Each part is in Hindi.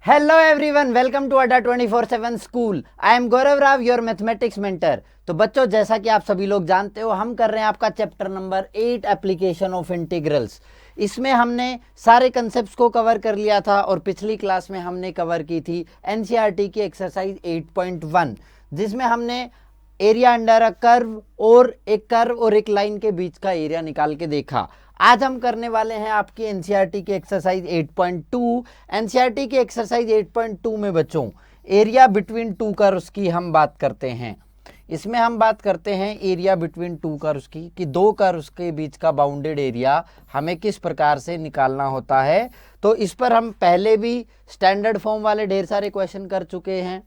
हेलो एवरीवन, वेलकम टू अड्डा 24/7 school. I am Gaurav Rao, your mathematics mentor. तो बच्चों, जैसा कि आप सभी लोग जानते हो, हम कर रहे हैं आपका chapter number 8 application of integrals. इसमें हमने सारे कंसेप्ट्स को कवर कर लिया था और पिछली क्लास में हमने कवर की थी एनसीईआरटी की एक्सरसाइज 8.1, जिसमें हमने एरिया अंडर अ कर्व और एक लाइन के बीच का एरिया निकाल के देखा। आज हम करने वाले हैं आपकी एनसीईआरटी की एक्सरसाइज 8.2। एनसीईआरटी की एक्सरसाइज 8.2 में बच्चों एरिया बिटवीन टू कर्व्स की हम बात करते हैं। इसमें हम बात करते हैं एरिया बिटवीन टू कर्व्स की, कि दो कर्व्स के बीच का बाउंडेड एरिया हमें किस प्रकार से निकालना होता है। तो इस पर हम पहले भी स्टैंडर्ड फॉर्म वाले ढेर सारे क्वेश्चन कर चुके हैं।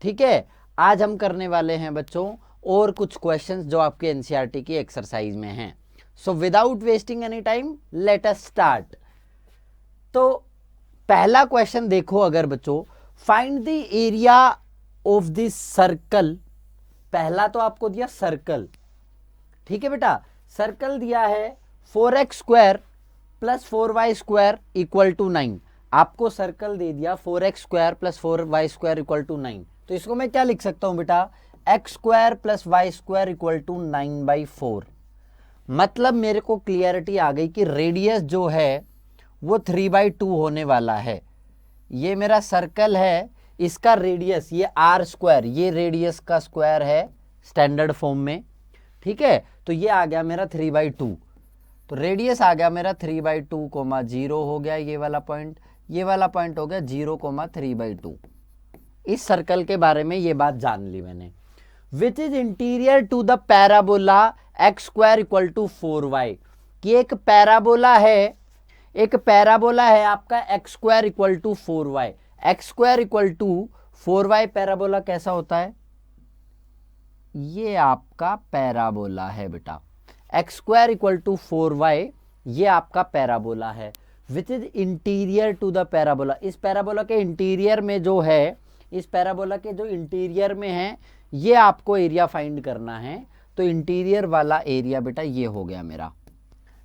ठीक है, आज हम करने वाले हैं बच्चों और कुछ क्वेश्चंस जो आपके एनसीईआरटी की एक्सरसाइज में हैं। So without wasting any time, let us start. तो पहला क्वेश्चन देखो अगर बच्चों, find the area of this circle. पहला तो आपको दिया सर्कल, ठीक है बेटा, सर्कल दिया है 4x² + 4y² = 9। आपको सर्कल दे दिया 4x² + 4y² = 9। तो इसको मैं क्या लिख सकता हूं बेटा, x² + y² = 9/4। मतलब मेरे को क्लियरिटी आ गई कि रेडियस जो है वो 3/2 होने वाला है। ये मेरा सर्कल है, इसका रेडियस ये r², ये रेडियस का स्क्वायर है स्टैंडर्ड फॉर्म में। ठीक है, तो ये आ गया मेरा 3/2। तो रेडियस आ गया मेरा 3/2, 0 हो गया ये वाला पॉइंट, ये वाला पॉइंट हो गया 0, 3/2। इस सर्कल के बारे में ये बात जान ली मैंने। Which is interior to the parabola x² = 4y। कि एक पैराबोला है आपका x² = 4y। x² = 4y parabola कैसा होता है, ये आपका पैराबोला है बेटा। x² = 4y, ये आपका पैराबोला है। Which is interior to the parabola, इस पैराबोला के इंटीरियर में जो है, इस पैराबोला के जो इंटीरियर में है, ये आपको एरिया फाइंड करना है। तो इंटीरियर वाला एरिया बेटा ये हो गया मेरा।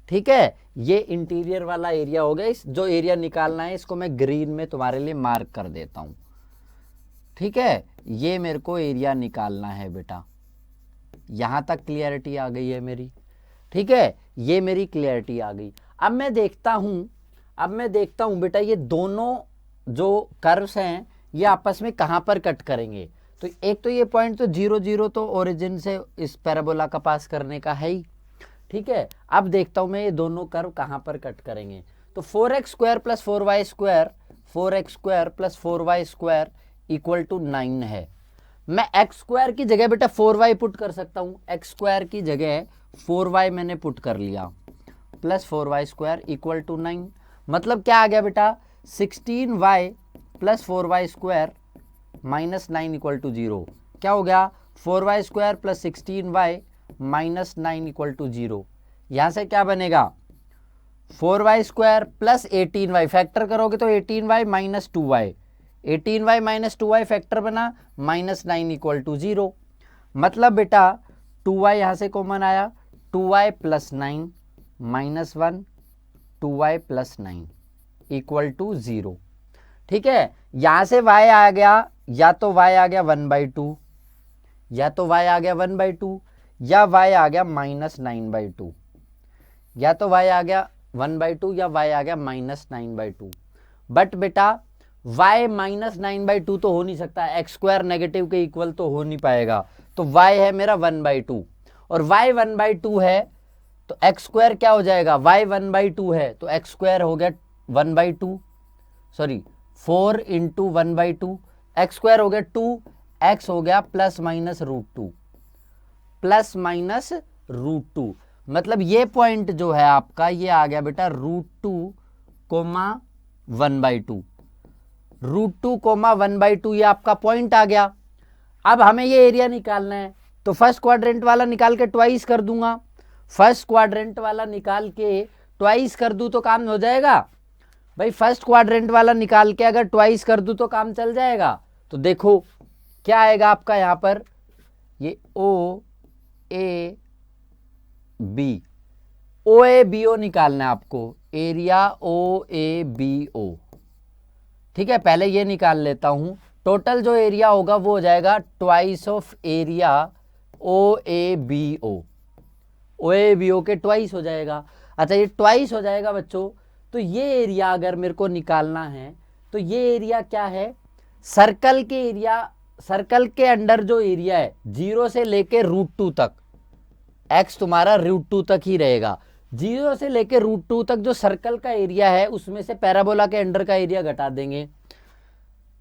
ठीक है, ये इंटीरियर वाला एरिया हो गया। इस जो एरिया निकालना है इसको मैं ग्रीन में तुम्हारे लिए मार्क कर देता हूं। ठीक है, ये मेरे को एरिया निकालना है बेटा। यहां तक क्लियरिटी आ गई है मेरी। ठीक है, ये मेरी क्लियरिटी आ गई। अब मैं देखता हूं बेटा, ये दोनों जो कर्व्स हैं ये आपस में कहां पर कट करेंगे। तो एक तो ये पॉइंट तो 0, 0 तो ओरिजिन से इस पैराबोला का पास करने का है ही। ठीक है, अब देखता हूं मैं ये दोनों कर्व कहां पर कट करेंगे। तो 4x² + 4y², 4x² + 4y² = 9 है। मैं x² की जगह बेटा 4y पुट कर सकता हूं। x² की जगह 4y मैंने पुट कर लिया, + 4y² = 9। मतलब क्या आ गया बेटा, 16y + 4y² - 9 = 0। क्या हो गया, 4y² + 16y - 9 = 0। यहां से क्या बनेगा, 4y² + 18y, फैक्टर करोगे तो 18y - 2y, 18y - 2y factor बना, -9 = 0। मतलब बेटा 2y यहां से कॉमन आया, 2y + 9 -1, 2y + 9 = 0। ठीक है, यहां से y आ गया, या तो y आ गया 1/2, या तो y आ गया 1/2, या y आ गया -9/2, या तो y आ गया 1/2 या y आ गया -9/2। बट बेटा y -9/2 तो हो नहीं सकता, x² नेगेटिव के इक्वल तो हो नहीं पाएगा। तो y है मेरा 1/2, और y 1/2 है तो x² क्या हो जाएगा, y 1/2 है तो x² हो गया 1/2, सॉरी 4 × 1/2, x² हो गया 2, x हो गया ±√2, ±√2। मतलब ये पॉइंट जो है आपका ये आ गया बेटा √2, 1/2, √2, 1/2, ये आपका पॉइंट आ गया। अब हमें ये एरिया निकालना है, तो फर्स्ट क्वाड्रेंट वाला निकाल के ट्वाइस कर दूंगा। फर्स्ट क्वाड्रेंट वाला निकाल के ट्वाइस कर दूं तो काम हो जाएगा भाई। फर्स्ट क्वाड्रेंट वाला निकाल के अगर ट्वाइस कर दूं तो काम चल जाएगा। तो देखो क्या आएगा आपका यहां पर, ये OABO निकालना है आपको, एरिया OABO। ठीक है, पहले ये निकाल लेता हूं। टोटल जो एरिया होगा वो हो जाएगा twice of area O A B O के ट्वाइस हो जाएगा। अच्छा, ये ट्वाइस हो जाएगा बच्चों, तो ये एरिया अगर मेरे को निकालना है तो ये एरिया क्या है, सर्कल के एरिया, सर्कल के अंडर जो एरिया है 0 से लेके √2 तक, एक्स तुम्हारा √2 तक ही रहेगा। 0 से लेके √2 तक जो सर्कल का एरिया है उसमें से पैराबोला के अंडर का एरिया घटा देंगे।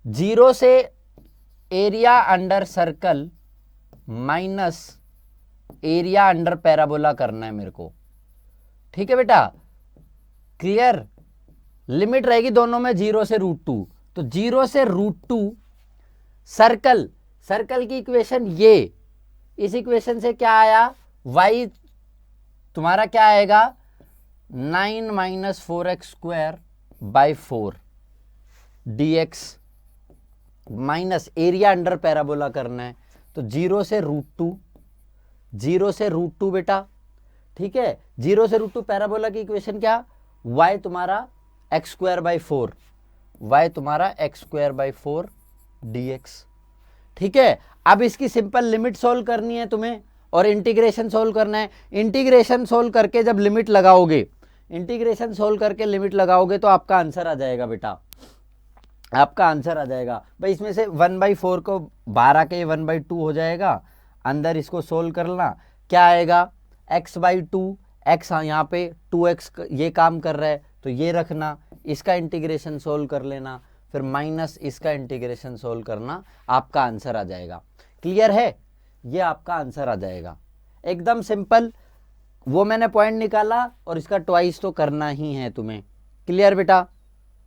0 से area under circle minus area under parabola करना है मेरे को। ठीक है बेटा, क्लियर। लिमिट रहेगी दोनों में 0 से √2, तो 0 से √2 सर्कल, सर्कल की इक्वेशन ये, इस इक्वेशन से क्या आया, y तुम्हारा क्या आएगा 9 - 4x² 4 dx minus area under parabola करना है, तो 0 से √2, 0 से √2 बेटा। ठीक है, 0 से √2 पैराबोला की इक्वेशन क्या, y तुम्हारा x² 4, y तुम्हारा x² 4 dx। ठीक है, अब इसकी सिंपल लिमिट सोल्व करनी है तुम्हें और इंटीग्रेशन सोल्व करना है। इंटीग्रेशन सोल्व करके जब लिमिट लगाओगे, इंटीग्रेशन सोल्व करके लिमिट लगाओगे तो आपका आंसर आ जाएगा बेटा, आपका आंसर आ जाएगा। भाई इसमें से 1/4 को बाहर आके 1/2 हो जाएगा, अंदर इसको सोल्व करना, क्या आएगा x/2, x यहाँ पे 2x ये काम कर रहा है तो ये रखना, इसका इंटीग्रेशन सोल्व कर लेना, फिर माइनस इसका इंटीग्रेशन सोल्व करना, आपका आंसर आ जाएगा। क्लियर है, ये आपका आंसर आ जाएगा, एकदम सिंपल। वो मैंने पॉइंट निकाला और इसका ट्वाइस तो करना ही है तुम्हें। क्लियर बेटा,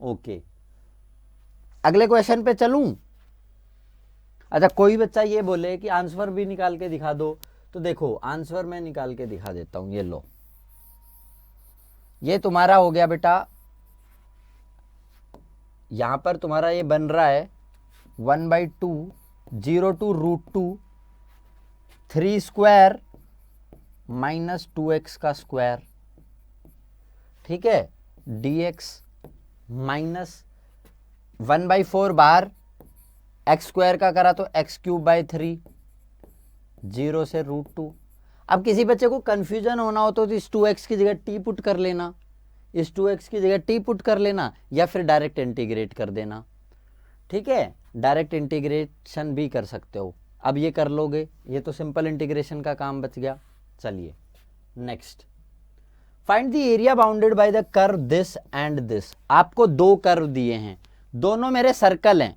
ओके। अगले क्वेश्चन पे चलूं। अच्छा, कोई बच्चा ये बोले कि आंसर भी निकाल के दिखा दो, तो देखो आंसर मैं निकाल के दिखा देता हूं। ये लो, ये तुम्हारा हो गया बेटा, यहां पर तुम्हारा ये बन रहा है 1/2 0 to √2 3² माइनस 2x का स्क्वायर। ठीक है, dx माइनस 1/4 बाहर, x² का करा तो x³ 0 से √2। अब किसी बच्चे को कंफ्यूजन होना हो तो इस 2x की जगह t पुट कर लेना, इस 2x की जगह t पुट कर लेना, या फिर डायरेक्ट इंटीग्रेट कर देना। ठीक है, डायरेक्ट इंटीग्रेशन भी कर सकते हो। अब ये कर लोगे, ये तो सिंपल इंटीग्रेशन का काम बच गया। चलिए next, find the area bounded by the curve this and this. आपको दो कर्व दिए हैं, दोनों मेरे सर्कल हैं,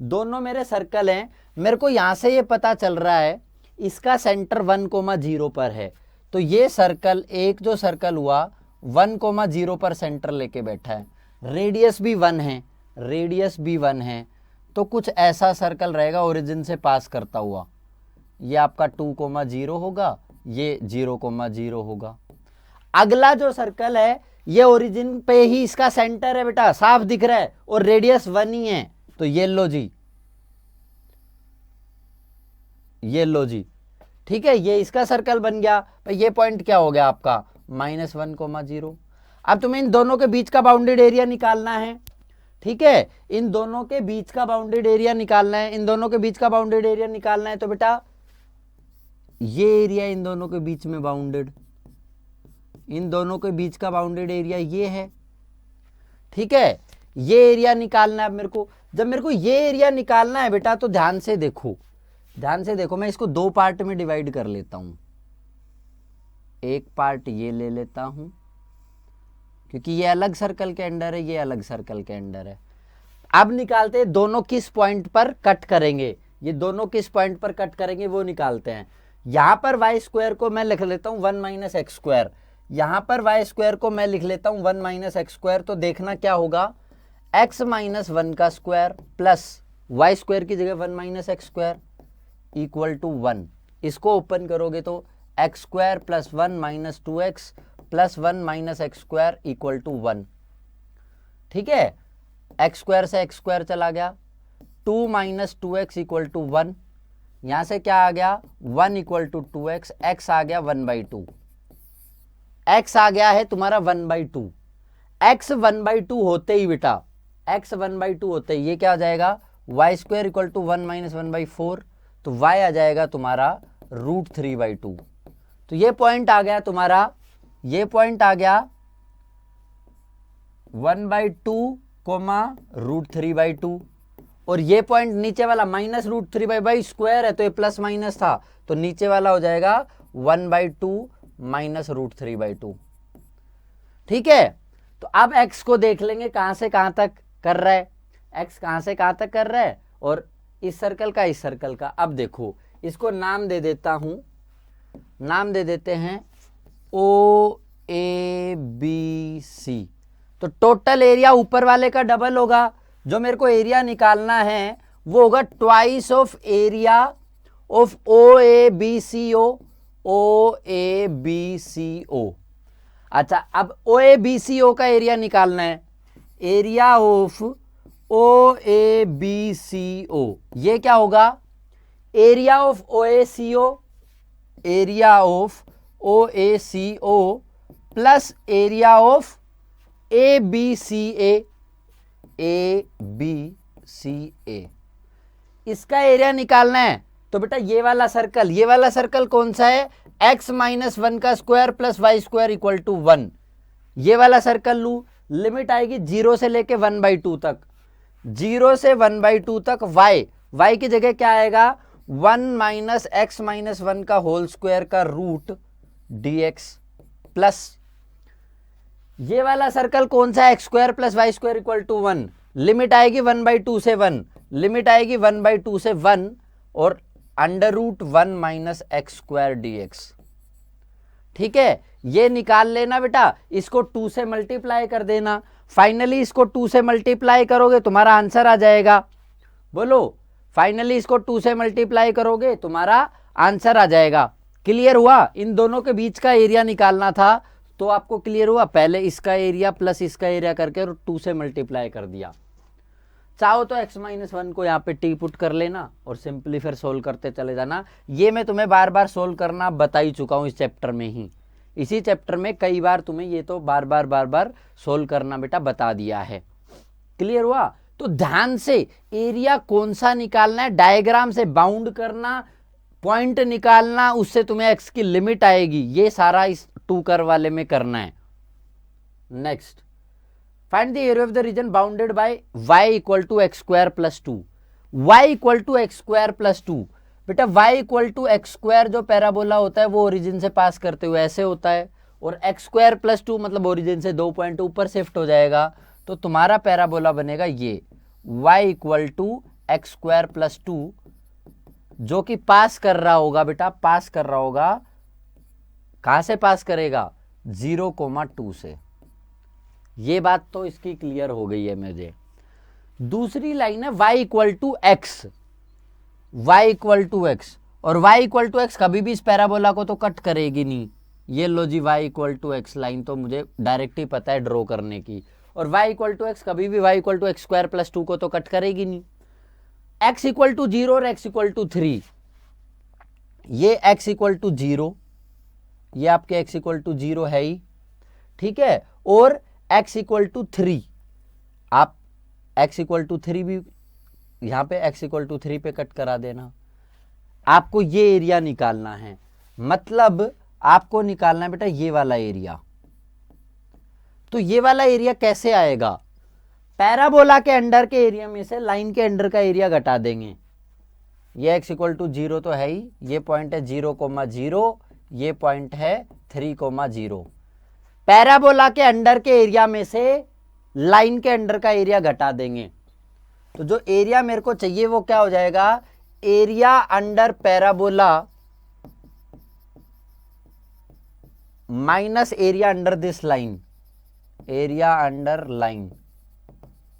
दोनों मेरे सर्कल हैं। मेरे को यहां से ये पता चल रहा है इसका सेंटर 1,0 पर है, तो ये सर्कल, एक जो सर्कल हुआ 1,0 पर सेंटर लेके बैठा है, रेडियस भी 1 है, रेडियस भी 1 है, तो कुछ ऐसा सर्कल रहेगा ओरिजिन से पास करता हुआ। ये आपका 2,0 होगा, ये 0,0 होगा। अगला जो सर्कल है ये ओरिजिन पे ही इसका सेंटर है बेटा, साफ दिख रहा है, और रेडियस 1 ही है, तो ये लो जी, ये लो जी। ठीक है, ये इसका सर्कल बन गया। तो ये पॉइंट क्या हो गया आपका -1,0। अब तुम्हें इन दोनों के बीच का बाउंडेड एरिया निकालना है। ठीक है, इन दोनों के बीच का बाउंडेड एरिया निकालना है, इन दोनों के बीच का बाउंडेड एरिया निकालना है। तो बेटा ये एरिया इन दोनों के बीच में बाउंडेड, इन दोनों के बीच का बाउंडेड एरिया ये है। ठीक है, ये एरिया निकालना है अब मेरे को। जब मेरे को ये एरिया निकालना है बेटा, तो ध्यान से देखो, ध्यान से देखो, मैं इसको दो पार्ट में डिवाइड कर लेता हूं। एक पार्ट ये ले लेता हूं, क्योंकि ये अलग सर्कल के अंडर है, ये अलग सर्कल के अंडर है। अब निकालते हैं दोनों किस पॉइंट पर कट करेंगे, ये दोनों किस पॉइंट पर कट करेंगे वो निकालते हैं। यहां पर y² को मैं लिख लेता हूं 1 - x², यहां पर y² को मैं लिख लेता हूं 1 - x²। तो देखना क्या होगा, x - 1 का स्क्वायर प्लस y² की जगह 1 - x² इक्वल टू 1। इसको ओपन करोगे तो x² + 1 - 2x + 1 - x² equal to 1। ठीक है, x² से x² चला गया, 2 - 2x इक्वल टू 1। यहां से क्या आ गया 1 इक्वल टू 2x, x आ गया 1/2, x आ गया है तुम्हारा 1/2। x 1/2 होते ही बेटा x 1/2 होते हैं, ये क्या हो जाएगा y square equal to 1 minus 1/4, तो y आ जाएगा तुम्हारा √3/2। तो ये पॉइंट आ गया तुम्हारा, ये पॉइंट आ गया 1/2 कोमा √3/2, और ये पॉइंट नीचे वाला माइनस √3/2 स्क्वायर है, तो ये प्लस माइनस था, तो नीचे वाला हो जाएगा 1/2 माइनस √3/2। ठीक है, तो अब x को देख लेंगे कहां से कहां तक कर रहा है, x कहां से कहां तक कर रहा है, और इस सर्कल का इस सर्कल का। अब देखो इसको नाम दे देता हूं, नाम दे देते हैं OABC। तो टोटल एरिया ऊपर वाले का डबल होगा, जो मेरे को एरिया निकालना है वो होगा twice of area of OABCO। अच्छा, अब OABCO का एरिया निकालना है, एरिया ऑफ OABCO, ये क्या होगा area of OACO, area of OACO plus area of ABCA, इसका एरिया निकालना है। तो बेटा ये वाला सर्कल कौन सा है, x माइनस 1 का square plus y square equal to 1, ये वाला सर्कल लू, लिमिट आएगी 0 से लेके 1/2 तक, 0 से 1/2 तक y की जगह क्या आएगा 1 माइनस x माइनस 1 का होल स्क्वायर का रूट dx प्लस ये वाला सर्कल कौन सा है, x square plus y square equal to 1, limit आएगी 1/2 से 1, लिमिट आएगी 1/2 से 1, और √1 माइनस एक्स स्क्वायर dx। ठीक है, ये निकाल लेना बेटा, इसको 2 से मल्टीप्लाई कर देना, फाइनली इसको 2 से मल्टीप्लाई करोगे तुम्हारा आंसर आ जाएगा। बोलो, फाइनली इसको 2 से मल्टीप्लाई करोगे तुम्हारा आंसर आ जाएगा। क्लियर हुआ, इन दोनों के बीच का एरिया निकालना था, तो आपको क्लियर हुआ, पहले इसका एरिया प्लस इसका एरिया करके 2 से मल्टीप्लाई कर दिया। चाहो तो x माइनस 1 को यहाँ पे टी पुट कर लेना और सिंपली फिर सोल्व करते चले जाना। ये मैं तुम्हें बार बार सोल्व करना बता ही चुका हूँ इस चैप्टर में ही, इसी चैप्टर में कई बार तुम्हें ये तो बार बार सोल्व करना बेटा बता दिया है। क्लियर हुआ, तो ध्यान से एरिया कौन सा निकालना है, डायग्राम से बाउंड करना, पॉइंट निकालना, उससे तुम्हें x की लिमिट आएगी, ये सारा इस 2 कर्व वाले में करना है। Next, find the area of the region bounded by y equal to x square plus 2। y equal to x square plus 2, बेटा y equal to x square जो पैराबोला होता है वो ओरिजिन से पास करते हुए ऐसे होता है, और एक्स स्क्वायर प्लस 2 मतलब ओरिजिन से 2 पॉइंट ऊपर शिफ्ट हो जाएगा, तो तुम्हारा पैराबोला बनेगा ये y equal to x square plus 2, जो कि पास कर रहा होगा बेटा, पास कर रहा होगा, कहां से पास करेगा 0,2 से। ये बात तो इसकी क्लियर हो गई है मुझे। दूसरी लाइन है y equal to x, y equal to x, और y इक्वल टू एक्स कभी भी इस पैराबोला को तो कट करेगी नहीं। ये लो जी y equal to x line तो मुझे डायरेक्ट ही पता है ड्रॉ करने की, और y इक्वल टू एक्स कभी भी y equal to x square plus 2 को तो कट करेगी नहीं। x इक्वल टू 0 और x इक्वल टू 3, ये x इक्वल टू 0, ये आपके x इक्वल टू 0 है ही, ठीक है, और x इक्वल टू 3, आप x इक्वल टू 3 भी यहां पे x इक्वल टू 3 पे कट करा देना। आपको ये एरिया निकालना है, मतलब आपको निकालना है बेटा ये वाला एरिया। तो ये वाला एरिया कैसे आएगा, पैराबोला के अंडर के एरिया में से लाइन के अंडर का एरिया घटा देंगे। ये x इक्वल टू 0 तो है ही, ये पॉइंट है 0,0, ये पॉइंट है 3,0। पैराबोला के अंडर के एरिया में से लाइन के अंडर का एरिया घटा देंगे, तो जो एरिया मेरे को चाहिए वो क्या हो जाएगा, area under parabola minus area under this line, area under line.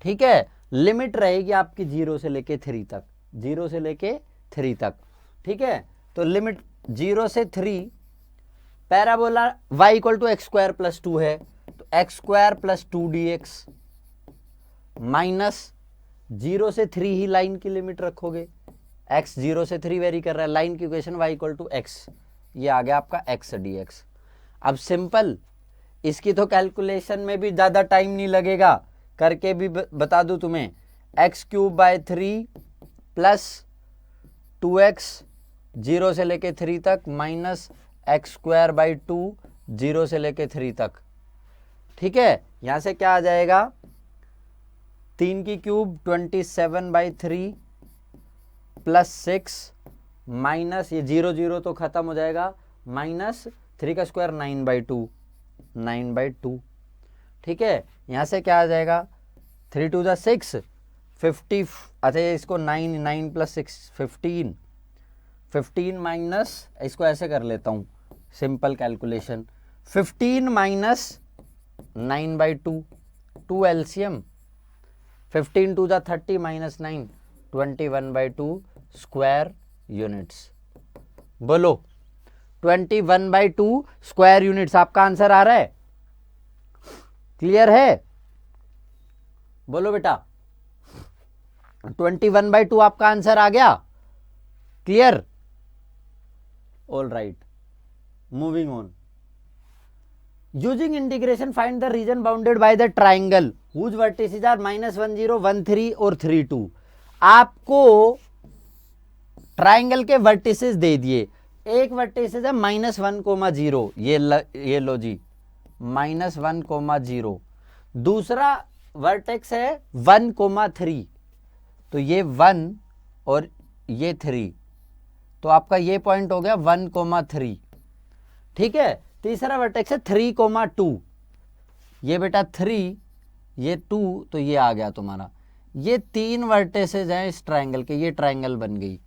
ठीक है, लिमिट रहेगी आपकी 0 से लेके 3 तक, 0 से लेके 3 तक। ठीक है, तो लिमिट 0 से 3, parabola y equal to x square plus 2 है, तो x square plus 2 dx minus 0 से 3 ही लाइन की लिमिट रखोगे, x 0 से 3 वेरी कर रहा है, लाइन की equation y equal to x, ये आ गया आपका x dx। अब सिंपल, इसकी तो कैलकुलेशन में भी ज्यादा टाइम नहीं लगेगा, करके भी बता दूं तुम्हें, x³/3 प्लस 2x 0 से लेके 3 तक माइनस x²/2 0 से लेके 3 तक। ठीक है, यहां से क्या आ जाएगा, 3 की क्यूब 27/3 प्लस 6 माइनस ये 0 0 तो खत्म हो जाएगा, माइनस 3 का स्क्वायर 9/2। ठीक है, यहां से क्या आ जाएगा, 3 2 6 50। अच्छा इसको 9 प्लस 6 15 माइनस, इसको ऐसे कर लेता हूं simple calculation, 15 minus 9/2 2 LCM, 15 2 30 minus 9 21/2 square units. बोलो 21/2 स्क्वायर यूनिट्स आपका आंसर आ रहा है, क्लियर है? बोलो बेटा 21/2 आपका आंसर आ गया, clear? All right, moving on. Using integration find the region bounded by the triangle whose vertices are -1 0 1 3 और 3 2। आपको ट्राइंगल के वर्टिसेस दे दिए, एक वर्टिसेस है -1 0, ये लो जी -1 0, दूसरा वर्टेक्स है 1 3, तो ये 1 और ये 3, तो आपका ये पॉइंट हो गया 1 3। ठीक है, तीसरा वर्टेक्स है 3 2, ये बेटा 3 ये 2, तो ये आ गया तुम्हारा। ये 3 वर्टेसेस हैं इस ट्राइंगल के, ये ट्राइंगल बन गई।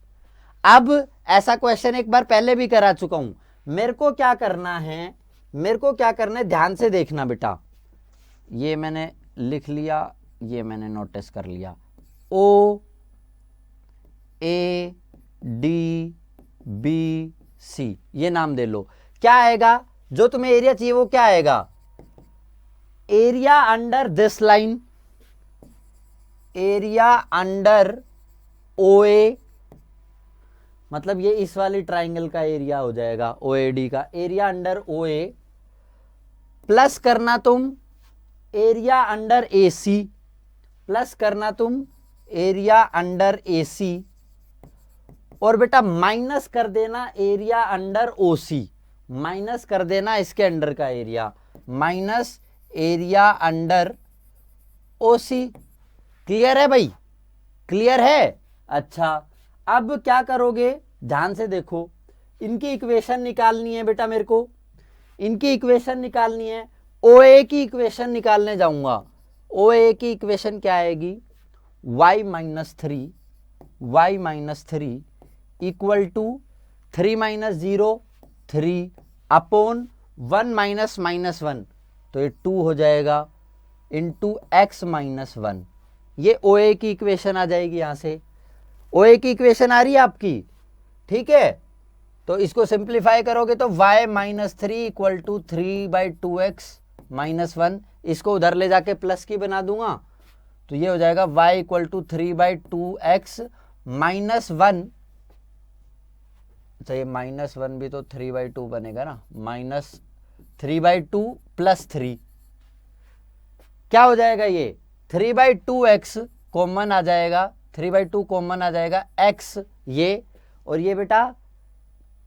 अब ऐसा क्वेश्चन एक बार पहले भी करा चुका हूं, मेरे को क्या करना है, ध्यान से देखना बेटा। ये मैंने लिख लिया, ये मैंने नोटिस कर लिया, O A D B C ये नाम दे लो। क्या आएगा, जो तुम्हें एरिया चाहिए वो क्या आएगा, area under this line, area under OA, मतलब ये इस वाली ट्राइंगल का एरिया हो जाएगा, OAD का एरिया अंडर OA, प्लस करना तुम एरिया अंडर AC, प्लस करना तुम एरिया अंडर AC, और बेटा माइनस कर देना एरिया अंडर OC, माइनस कर देना इसके अंडर का area, minus area under OC। Clear है भाई, क्लियर है? अच्छा अब क्या करोगे, ध्यान से देखो, इनकी इक्वेशन निकालनी है बेटा, मेरे को इनकी इक्वेशन निकालनी है। OA की इक्वेशन निकालने जाऊंगा, OA की इक्वेशन क्या आएगी, y minus 3 equal to 3 minus 0 3 upon 1 minus -1, तो ये 2 हो जाएगा इंटू x माइनस 1। ये OA की इक्वेशन आ जाएगी, यहां से OA की इक्वेशन आ रही है आपकी। ठीक है, तो इसको सिंप्लीफाई करोगे तो y minus 3 equal to 3/2x minus 1, इसको उधर ले जाके प्लस की बना दूंगा, तो ये हो जाएगा y equal to 3/2x minus 1। अच्छा ये -1 भी तो 3/2 बनेगा ना, -3/2 प्लस 3 क्या हो जाएगा, ये 3/2x कॉमन आ जाएगा, 3/2 कॉमन आ जाएगा x ये, और ये बेटा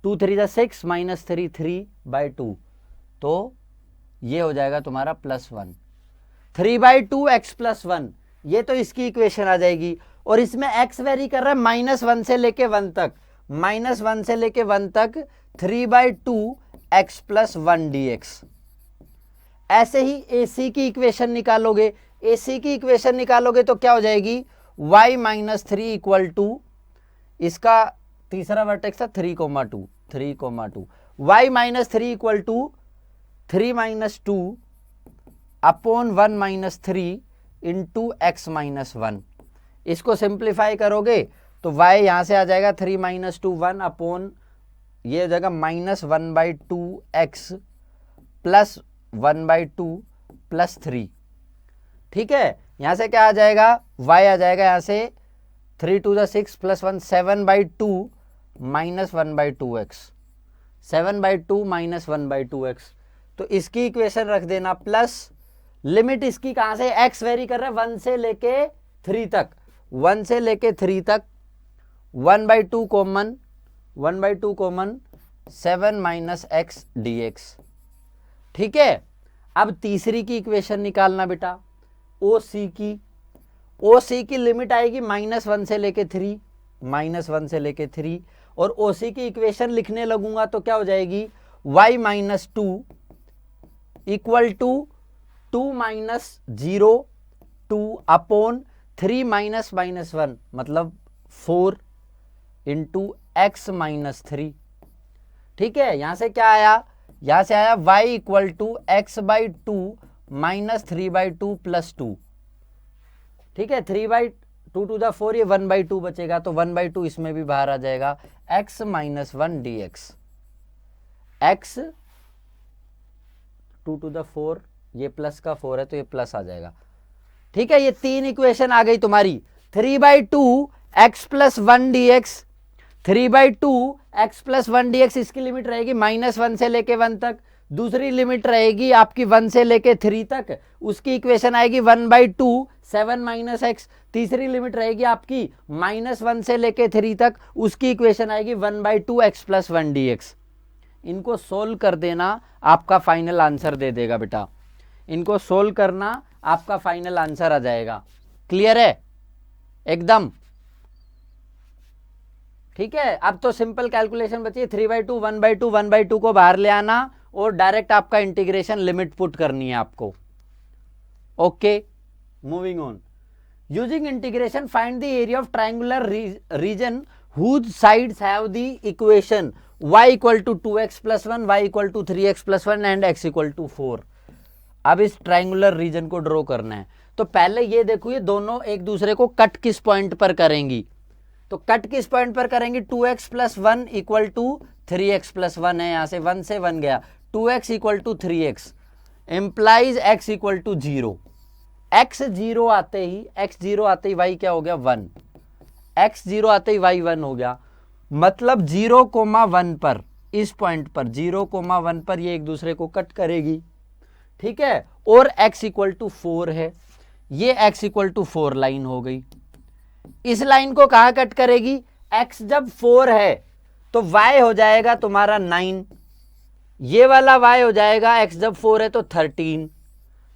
2 3 6 माइनस 3 3/2, तो ये हो जाएगा तुम्हारा +1, 3/2x + 1, ये तो इसकी इक्वेशन आ जाएगी। और इसमें x वेरी कर रहा है -1 से लेके 1 तक, -1 से लेके 1 तक 3/2x + 1 dx। ऐसे ही AC की इक्वेशन निकालोगे, AC की इक्वेशन निकालोगे तो क्या हो जाएगी, y माइनस 3 इक्वल टू, इसका तीसरा वर्टेक्स था 3 2, y minus 3 equal to 3 minus 2 upon 1 minus 3 into x minus 1। इसको सिंप्लीफाई करोगे तो y यहां से आ जाएगा 3 माइनस 2 1 अपॉन, ये हो जाएगा -1/2x प्लस 1/2 प्लस 3। ठीक है, यहां से क्या आ जाएगा, y आ जाएगा यहां से 3 2 6 plus 1 7/2 minus 1/2x, 7/2 minus 1/2x। तो इसकी इक्वेशन रख देना प्लस, लिमिट इसकी कहां से, x वेरी कर रहा है 1 से लेके 3 तक, 1 से लेके 3 तक, 1/2 common, 1/2 common, 7 minus x D x. ठीक है, अब तीसरी की इक्वेशन निकालना बेटा, ओ सी की लिमिट आएगी -1 से लेके 3, -1 से लेके 3, और ओ सी की इक्वेशन लिखने लगूंगा तो क्या हो जाएगी, y minus 2 equal to 2 minus 0 2 upon 3 minus -1 मतलब 4 इंटू एक्स माइनस 3। ठीक है, यहां से क्या आया, यहां से आया y equal to x/2 minus 3/2 plus 2। ठीक है, 3/2 टू द 4, ये 1/2 बचेगा, तो 1/2 इसमें भी बाहर आ जाएगा, x minus 1 dx, x 2 to the 4, ये प्लस का 4 है तो ये प्लस आ जाएगा। ठीक है, ये 3 इक्वेशन आ गई तुम्हारी, 3/2 x plus 1 dx, 3/2 x plus 1 dx, इसकी लिमिट रहेगी -1 से लेके 1 तक, दूसरी लिमिट रहेगी आपकी 1 से लेके 3 तक, उसकी इक्वेशन आएगी 1/2 7 माइनस एक्स, तीसरी लिमिट रहेगी आपकी -1 से लेके 3 तक, उसकी इक्वेशन आएगी 1/2 x प्लस 1 dx। इनको सोल्व कर देना, आपका फाइनल आंसर दे देगा बेटा, इनको सोल्व करना, आपका फाइनल आंसर आ जाएगा। क्लियर है एकदम? ठीक है, अब तो सिंपल कैलकुलेशन बची है, 3/2 1/2 1/2 को बाहर ले आना और डायरेक्ट आपका इंटीग्रेशन लिमिट पुट करनी है आपको। Okay, moving on, using integration find the area of triangular region whose sides have the equation y equal to 2x plus 1, y equal to 3x plus 1 and x equal to 4। अब इस ट्रायंगुलर रीजन को ड्रॉ करना है, तो पहले ये देखो, ये दोनों एक दूसरे को कट किस पॉइंट पर करेंगी, तो कट किस पॉइंट पर करेंगी, 2x plus 1 equal to 3x plus 1 है, यहां से 1 से 1 गया, 2x equal to 3x implies x equal to 0, x 0 आते ही y क्या हो गया 1, x 0 आते ही y 1 हो गया, मतलब 0,1 पर, इस पॉइंट पर 0,1 पर ये एक दूसरे को कट करेगी। ठीक है, और x इक्वल टू 4 है, ये x इक्वल टू 4 लाइन हो गई, इस लाइन को कहां कट करेगी, x जब 4 है तो y हो जाएगा तुम्हारा 9, ये वाला y हो जाएगा x जब 4 है तो 13,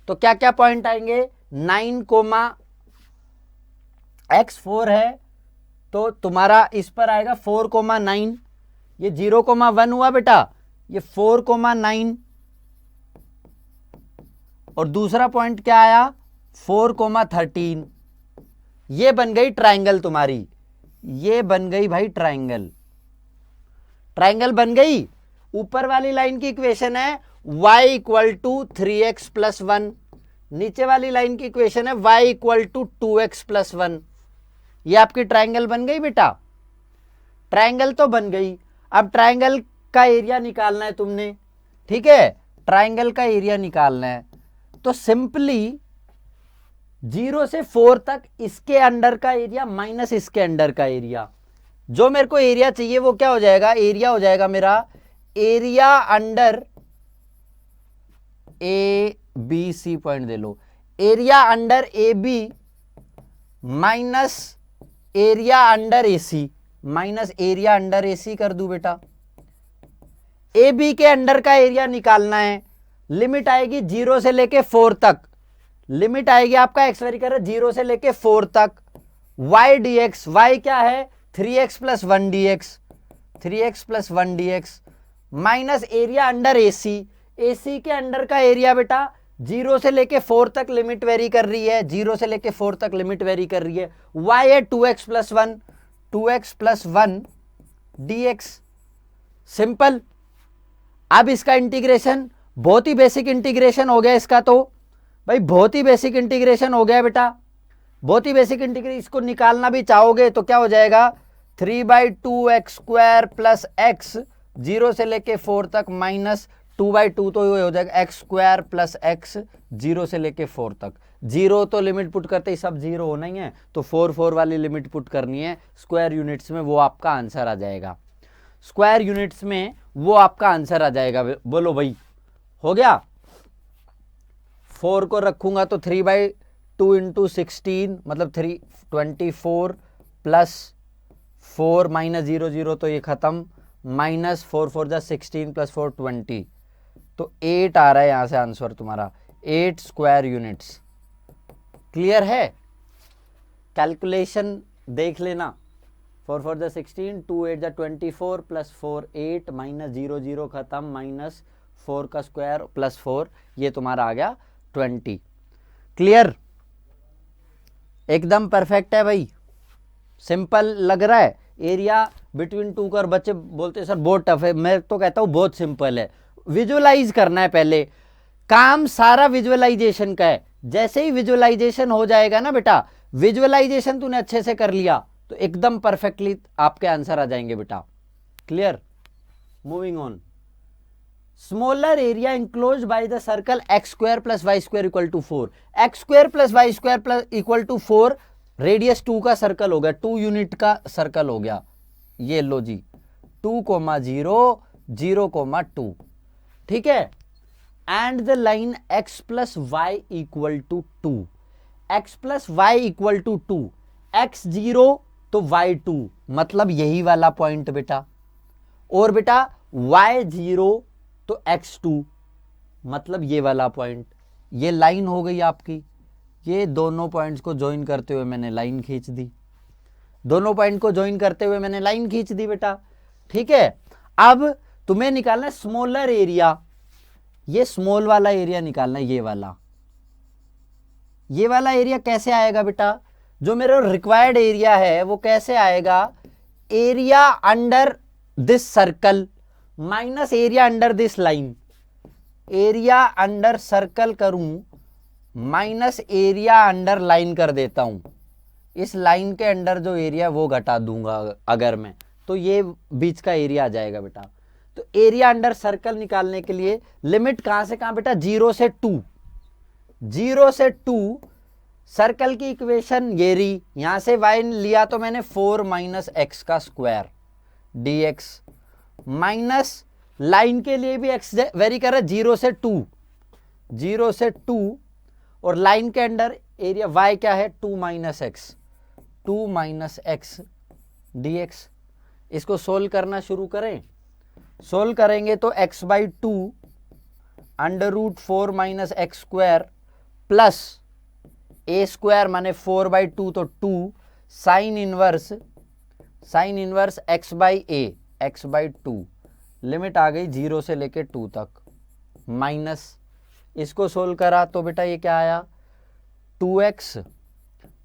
तो क्या क्या पॉइंट आएंगे, 9, x 4 है तो तुम्हारा इस पर आएगा 4,9, ये 0,1 हुआ बेटा, ये 4,9, और दूसरा पॉइंट क्या आया 4,13, ये बन गई ट्रायंगल तुम्हारी, ये बन गई भाई ट्रायंगल, ट्रायंगल बन गई। ऊपर वाली लाइन की इक्वेशन है y equal to 3x plus 1, नीचे वाली लाइन की इक्वेशन है y equal to 2x plus 1, ये आपकी ट्रायंगल बन गई बेटा, ट्रायंगल तो बन गई। अब ट्रायंगल का एरिया निकालना है तुमने, ठीक है, ट्रायंगल का एरिया निकालना है, तो सिंपली 0 से 4 तक इसके अंडर का एरिया माइनस इसके अंडर का एरिया, जो मेरे को एरिया चाहिए वो क्या हो जाएगा, एरिया हो जाएगा मेरा area under A B C, point दे लो, area under A B minus area under A C, minus area under A C कर दूं बेटा। ए बी के अंडर का एरिया निकालना है, लिमिट आएगी 0 से लेके 4 तक, लिमिट आएगी आपका एक्स वेरी कर 0 से लेके 4 तक, y dx, y क्या है 3x plus 1 dx, 3x plus 1 dx minus area under AC, AC के अंडर का एरिया बेटा 0 से लेके 4 तक लिमिट वेरी कर रही है, 0 से लेके 4 तक लिमिट वेरी कर रही है, y है 2x plus 1, 2x plus 1 dx, simple. अब इसका इंटीग्रेशन बहुत ही बेसिक इंटीग्रेशन हो गया इसका, तो भाई बहुत ही बेसिक इंटीग्रेशन हो गया बेटा, बहुत ही बेसिक इंटीग्रेशन। इसको निकालना भी चाहोगे तो क्या हो जाएगा 3/2x² प्लस x 0 से लेके 4 तक माइनस 2/2, तो ये हो जाएगा x² प्लस x 0 से लेके 4 तक। 0 तो लिमिट पुट करते ही सब 0 होना ही है, तो 4 वाली लिमिट पुट करनी है स्क्वायर यूनिट्स में, वो आपका आंसर आ जाएगा, स्क्वायर यूनिट्स में वो आपका आंसर आ जाएगा। बोलो भाई, हो गया। 4 को रखूंगा तो 3/2 इंटू 16 मतलब 24 प्लस 4 माइनस 0 0 तो ये खत्म, माइनस 4 4 जा 16 प्लस 4 20, तो 8 आ रहा है यहां से आंसर तुम्हारा, 8 स्क्वायर यूनिट्स। क्लियर है? कैलकुलेशन देख लेना, 4 4 जा 16, 2 8 जा 24 प्लस 4 8 माइनस 0 0 खत्म, माइनस 4 का स्क्वायर प्लस 4, ये तुम्हारा आ गया 20। क्लियर? एकदम परफेक्ट है भाई, सिंपल लग रहा है। एरिया बिटवीन टू का, और बच्चे बोलते हैं सर बहुत टफ है, मैं तो कहता हूं बहुत सिंपल है। विजुअलाइज करना है पहले, काम सारा विजुअलाइजेशन का है। जैसे ही विजुअलाइजेशन हो जाएगा ना बेटा, विजुअलाइजेशन तूने अच्छे से कर लिया तो एकदम परफेक्टली आपके आंसर आ जाएंगे बेटा। Clear? Moving on. Smaller area enclose by the circle x square plus y square equal to 4। X square plus y square plus equal to 4, radius 2 का सर्कल हो गया, 2 यूनिट का सर्कल हो गया। ये लो जी, 2, 0, 0, 2। ठीक है? And the line x plus y equal to 2, x plus y equal to 2, x 0 तो y 2, मतलब यही वाला पॉइंट बेटा। और बेटा y 0 तो x 2, मतलब ये वाला पॉइंट। ये लाइन हो गई आपकी। ये दोनों पॉइंट्स को ज्वाइन करते हुए मैंने लाइन खींच दी, दोनों पॉइंट को ज्वाइन करते हुए मैंने लाइन खींच दी बेटा। ठीक है? अब तुम्हें निकालना है स्मॉलर एरिया। ये स्मॉल वाला एरिया निकालना है, ये वाला एरिया कैसे आएगा बेटा? जो मेरा रिक्वायर्ड एरिया है वो कैसे आएगा? Area under this circle minus area under this line. Area under circle करूं माइनस एरिया अंडर लाइन कर देता हूं। इस लाइन के अंडर जो एरिया वो घटा दूंगा अगर मैं, तो ये बीच का एरिया आ जाएगा बेटा। तो एरिया अंडर सर्कल निकालने के लिए लिमिट कहां से कहां बेटा? 0 से 2। 0 से 2 सर्कल की इक्वेशन ये रही, यहां से y लिया तो मैंने 4 माइनस एक्स का स्क्वायर dx, माइनस लाइन के लिए भी x वेरी कर रहा है 0 से 2, 0 से 2, और लाइन के अंडर एरिया y क्या है? 2 minus x, 2 minus x dx। इसको सोल्व करना शुरू करें। सोल्व करेंगे तो x by 2 under root 4 minus x square plus A square माने 4 बाई 2 तो 2 sine inverse x by A, x by 2, limit आ गई 0 से लेके 2 तक, माइनस इसको सोल्व करा तो बेटा ये क्या आया? 2x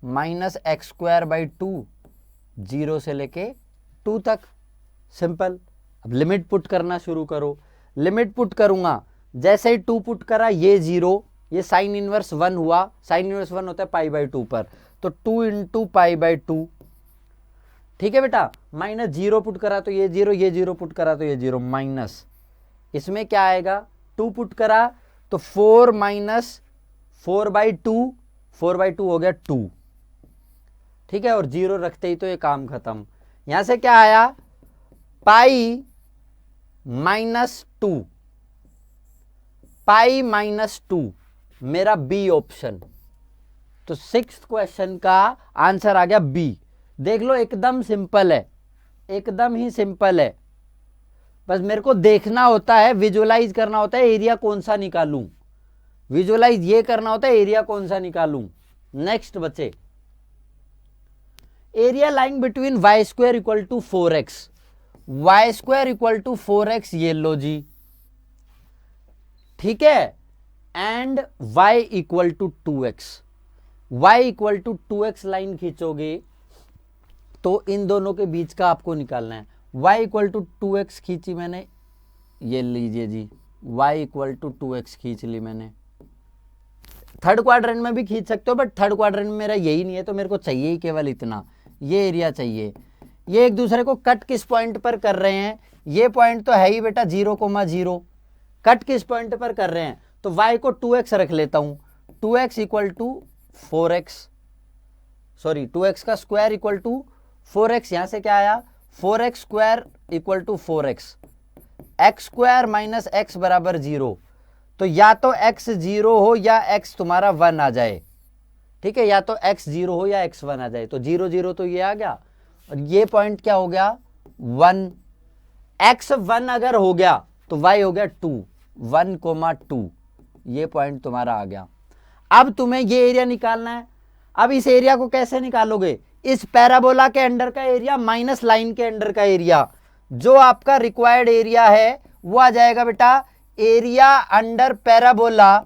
minus x square by 2, 0 से लेके 2 तक। सिंपल। अब लिमिट पुट करना शुरू करो। लिमिट पुट करूंगा, जैसे ही 2 पुट करा ये 0, ये साइन इनवर्स 1 हुआ, साइन इनवर्स 1 होता है पाई बाई 2 पर, तो 2 इंटू पाई बाई 2। ठीक है बेटा? माइनस 0 पुट करा तो ये 0, ये 0 पुट करा तो ये 0, माइनस इसमें क्या आएगा? 2 पुट करा तो 4 माइनस 4 बाई 2, 4 बाई 2 हो गया 2। ठीक है? और 0 रखते ही तो ये काम खत्म। यहां से क्या आया? पाई माइनस 2, पाई माइनस 2 मेरा बी ऑप्शन। तो 6th क्वेश्चन का आंसर आ गया बी। देख लो, एकदम सिंपल है, एकदम ही सिंपल है। बस मेरे को देखना होता है, विजुअलाइज करना होता है एरिया कौन सा निकालूं, विजुअलाइज ये करना होता है एरिया कौन सा निकालूं। नेक्स्ट बच्चे, area lying between Y square equal to 4x, Y square equal to 4x, ये लो जी। ठीक है? And y equal to 2x, y equal to 2x line खींचोगे तो इन दोनों के बीच का आपको निकालना है। y इक्वल टू 2x खींची मैंने, ये लीजिए जी, y इक्वल टू 2x खींच ली मैंने। थर्ड क्वाड्रेंट में भी खींच सकते हो, बट थर्ड क्वाड्रेंट में मेरा यही नहीं है, तो मेरे को चाहिए ही केवल इतना, ये एरिया चाहिए। ये एक दूसरे को कट किस पॉइंट पर कर रहे हैं? ये पॉइंट तो है ही बेटा 0,0, कट किस पॉइंट पर कर रहे हैं? तो y को 2x रख लेता हूं, 2x equal to 4x, sorry 2x का स्क्वायर इक्वल टू 4x। यहां से क्या आया? 4x square equal to 4x, x square minus x बराबर 0, तो या तो x 0 हो या x तुम्हारा 1 आ जाए, ठीक है, या तो x 0 हो या x 1 आ जाए। तो 0 0 तो ये आ गया, और ये पॉइंट क्या हो गया 1। x 1 अगर हो गया तो y हो गया 2, 1,2, ये पॉइंट तुम्हारा आ गया। अब तुम्हें ये एरिया निकालना है। अब इस एरिया को कैसे निकालोगे, इस पैराबोला के अंडर का एरिया माइनस लाइन के अंडर का एरिया, जो आपका रिक्वायर्ड एरिया है वो आ जाएगा बेटा area under parabola,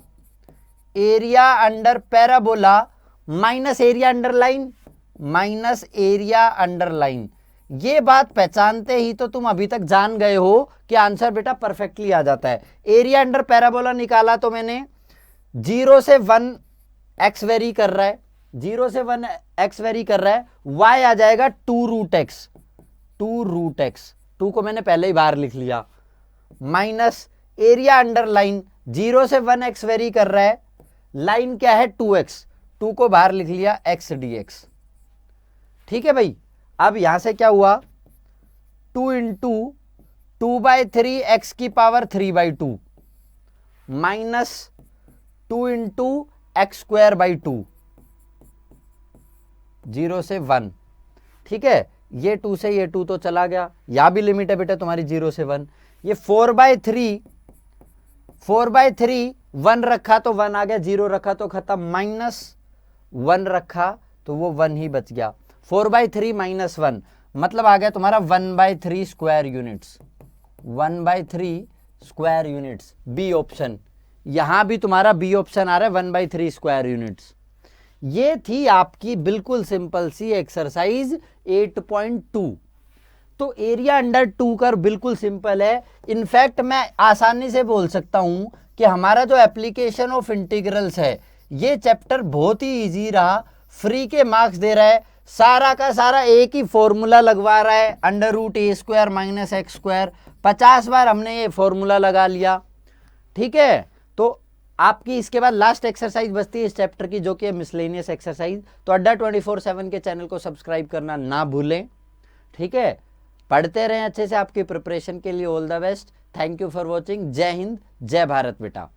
area under parabola minus area under line, minus area under line. ये बात पहचानते ही तो तुम अभी तक जान गए हो कि आंसर बेटा परफेक्टली आ जाता है। एरिया अंडर पैराबोला निकाला तो मैंने 0 से 1 x वेरी कर रहा है, 0 से 1 x वेरी कर रहा है, y आ जाएगा 2 रूट एक्स, 2 रूट एक्स, 2 को मैंने पहले ही बाहर लिख लिया, माइनस एरिया अंडर लाइन 0 से 1 x वेरी कर रहा है, लाइन क्या है 2x, 2 को बाहर लिख लिया x dx। ठीक है भाई, अब यहां से क्या हुआ 2 इंटू 2/3 x की power 3/2 minus 2 into x square by 2, 0 से 1। ठीक है, ये 2 से ये 2 तो चला गया, यहां भी लिमिट है बेटा तुम्हारी 0 से 1। ये 4/3, 1 रखा तो 1 आ गया, 0 रखा तो खत्म, माइनस 1 रखा तो वो 1 ही बच गया। 4/3 माइनस 1 मतलब आ गया तुम्हारा 1/3 square units, 1/3 square units, B option. यहां भी तुम्हारा बी ऑप्शन आ रहा है 1/3 स्क्वायर यूनिट्स। ये थी आपकी बिल्कुल सिंपल सी एक्सरसाइज 8.2। तो एरिया अंडर 2 कर बिल्कुल सिंपल है। इनफैक्ट मैं आसानी से बोल सकता हूं कि हमारा जो एप्लीकेशन ऑफ इंटीग्रल्स है ये चैप्टर बहुत ही इजी रहा, फ्री के मार्क्स दे रहा है, सारा का सारा एक ही फॉर्मूला लगवा रहा है, √a² माइनस x²। 50 बार हमने ये फॉर्मूला लगा लिया। ठीक है, तो आपकी इसके बाद लास्ट एक्सरसाइज बचती है इस चैप्टर की, जो कि है मिसलेनियस एक्सरसाइज। तो अड्डा 24/7 के चैनल को सब्सक्राइब करना ना भूलें। ठीक है, पढ़ते रहें अच्छे से, आपकी प्रिपरेशन के लिए all the best. Thank you for watching. जय हिंद, जय भारत बेटा।